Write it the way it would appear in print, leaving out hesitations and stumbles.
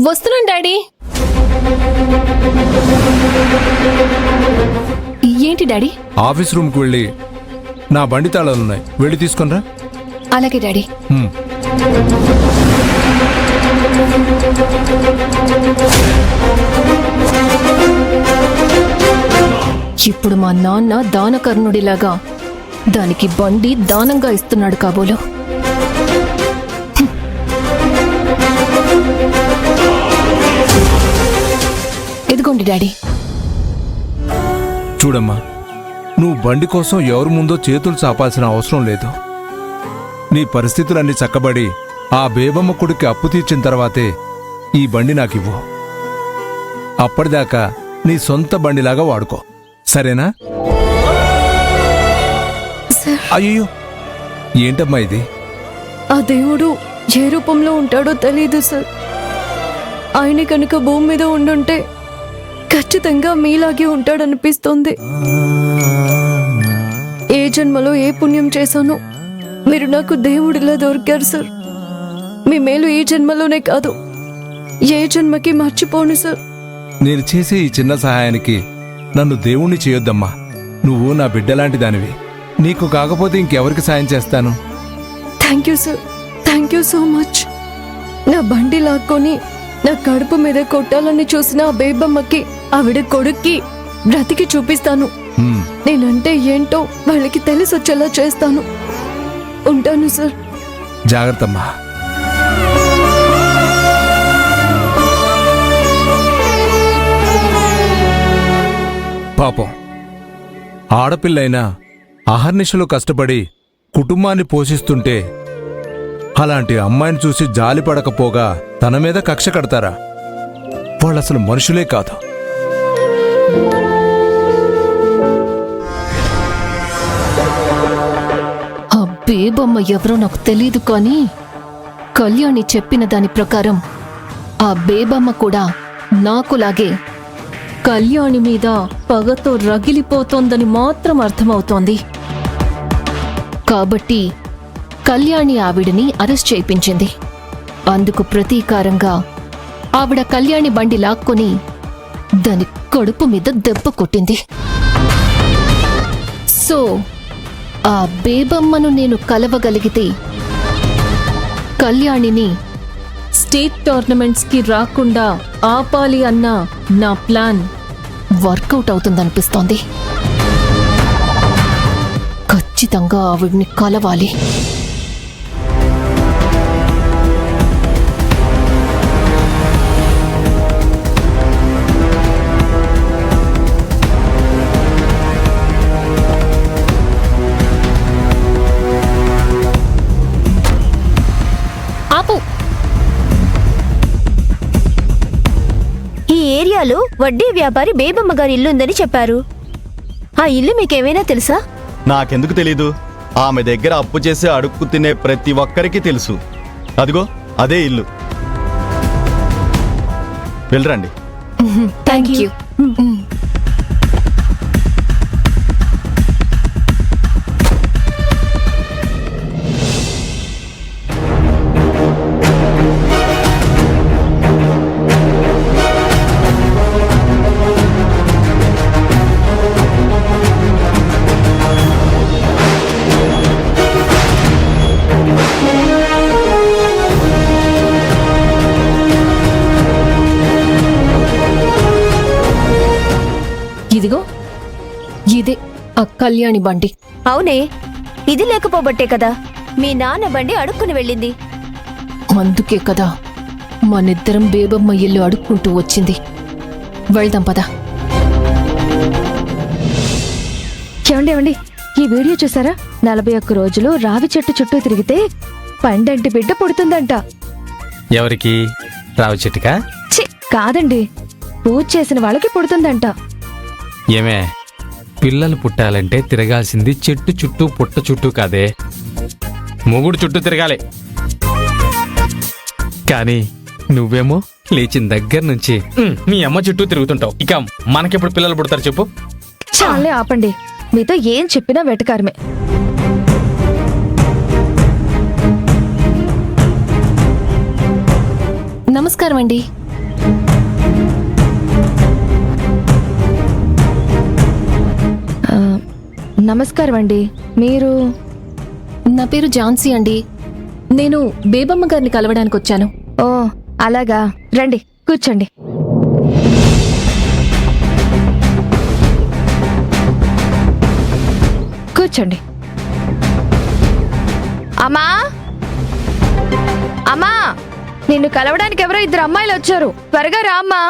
వస్తున్నాను డాడీ. ఏంటి daddy? Office రూమ్కి వెళ్ళి నా బండి తాళాలున్నాయి, వెళ్ళి తీసుకొనిరా. అలాగే డాడీ. ఇప్పుడు మా నాన్న దానకర్ణుడిలాగా దానికి బండి దానంగా ఇస్తున్నాడు కాబోలు. ఎదుగోండి డాడీ. చూడమ్మా, నువ్వు బండి కోసం ఎవరి ముందో చేతులు చాపాల్సిన అవసరం లేదు. నీ పరిస్థితులన్నీ చక్కబడి ఆ బేబమ్మ కొడుక్కి అప్పు తీర్చిన తర్వాతే ఈ బండి నాకివ్వు. అప్పటిదాకా నీ సొంత బండిలాగా వాడుకో, సరేనా? అయ్యో, ఏంటమ్మా ఇది? ఆ దేవుడు ఏ రూపంలో ఉంటాడో తెలీదు సార్. ఆయన కనుక భూమి మీద ఉండుంటే ఖచ్చితంగా మీలాగే ఉంటాడనిపిస్తోంది. ఏ జన్మలో ఏ పుణ్యం చేశానో మీరు నాకు దేవుడిలా దొరికారు సార్. మీ మేలు ఈ జన్మలోనే కాదు, ఏ జన్మకి మర్చిపోను సార్. నేను చేసే ఈ చిన్న సహాయానికి నన్ను దేవుణ్ణి చేయొద్దమ్మా. నువ్వు నా బిడ్డలాంటి దానివి. నీకు కాకపోతే ఇంకెవరికి సాయం చేస్తాను? Thank you sir, thank you so much. నా బండి లాక్కొని నా కడుపు మీద కొట్టాలని చూసిన ఆ బేబమ్మకి, ఆవిడ కొడుక్కి బ్రతికి చూపిస్తాను. నేనంటే ఏంటో వాళ్ళకి తెలిసొచ్చేలా చేస్తాను. ఉంటాను సార్. జాగ్రత్తమ్మా. పాపం, ఆడపిల్లైనా అహర్నిశలు కష్టపడి కుటుంబాన్ని పోషిస్తుంటే అలాంటి అమ్మాయిని చూసి జాలి పడకపోగా తన మీద కక్ష కడతారా? వాళ్ళసలు మనుషులే కాదు. ఆ బేబమ్మ ఎవరో నాకు తెలీదు, కానీ కళ్యాణి చెప్పిన దాని ప్రకారం ఆ బేబమ్మ కూడా నాకులాగే కళ్యాణి మీద పగతో రగిలిపోతోందని మాత్రం అర్థమవుతోంది. కాబట్టి కళ్యాణి ఆవిడని అరెస్ట్ చేయించింది. అందుకు ప్రతీకారంగా ఆవిడ కళ్యాణి బండి లాక్కొని దాని కడుపు మీద దెబ్బ కొట్టింది. సో ఆ బేబమ్మను నేను కలవగలిగితే కళ్యాణిని స్టేట్ టోర్నమెంట్స్కి రాకుండా ఆపాలి అన్న నా ప్లాన్ వర్కౌట్ అవుతుందనిపిస్తోంది. ఖచ్చితంగా ఆవిడ్ని కలవాలి. ఆపు. ఈ ఏరియాలో వడ్డీ వ్యాపారి బేబమ్మ గారి ఇల్లుందని చెప్పారు. ఆ ఇల్లు మీకేమైనా తెలుసా? నాకెందుకు తెలీదు? ఆమె దగ్గర అప్పు చేసి అడుక్కు తినే ప్రతి ఒక్కరికి తెలుసు. అదిగో అదే ఇల్లు. వెళ్ళరండి. Thank you. ఇదిగో ఇదే ఆ కళ్యాణి బండి. అవునే, ఇది లేకపోబట్టే కదా మీ నాన్న బండి అడుక్కుని వెళ్ళింది. అందుకే కదా మనిద్దరం బేబమ్మ ఇల్లు అడుక్కుంటూ వచ్చింది. వెళ్దాం పదా. ఏమండి, ఈ వీడియో చూసారా? 41 రోజులు రావి చెట్టు చుట్టూ తిరిగితే పండంటి బిడ్డ పుడుతుందంట. ఎవరికి? రావి చెట్టుకా? కాదండి, పూజ చేసిన వాళ్ళకి పుడుతుందంట. ఏమే, పిల్లలు పుట్టాలంటే తిరగాల్సింది చెట్టు చుట్టూ పుట్ట చుట్టూ కాదే, మొగుడు చుట్టూ తిరగాలి. కానీ నువ్వేమో లేచిన దగ్గర నుంచి మీ అమ్మ చుట్టూ తిరుగుతుంటావు. ఇక మనకెప్పుడు పిల్లలు పుడతారు చెప్పు? చాలే ఆపండి, మీతో ఏం చెప్పినా వెటకారమే. నమస్కారం అండి. నమస్కారం అండి. మీరు? నా పేరు ఝాన్సీ అండి. నేను బేబమ్మ గారిని కలవడానికి వచ్చాను. ఓ అలాగా, రండి కూర్చోండి. కూర్చోండి. అమ్మా, అమ్మా, నిన్ను కలవడానికి ఎవరో ఇద్దరు అమ్మాయిలు వచ్చారు. త్వరగా రా అమ్మా.